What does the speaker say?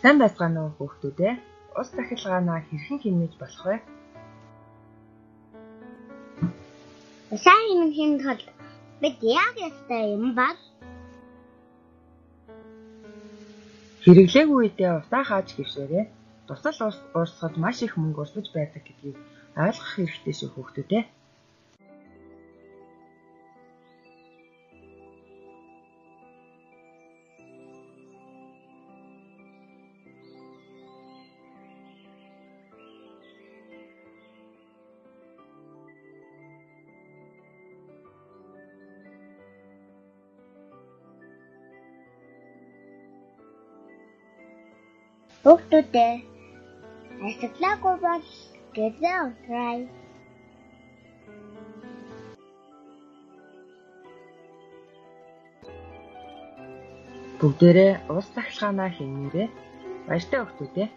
Сайн байцгаана уу хүүхдүүдээ? Ус захилгаанаа хэрхэн хэмнэж болох вэ? Сайн хэмнэх тулд бид яг ёстой юм бол Хэрэглээгүй үедээ усаа хааж хэвшээрээ тусал ус уурсахад маш их мөнгө урсаж байдаг гэдгийг ойлгох хэрэгтэй шүү хүүхдүүдээ. хүүхдүүдээ ашиглаагүй бол гэзээ утрай. Бүгдээрээ ус захилгаанаа хэмнээрэй. Баяртай хүүхдүүдээ.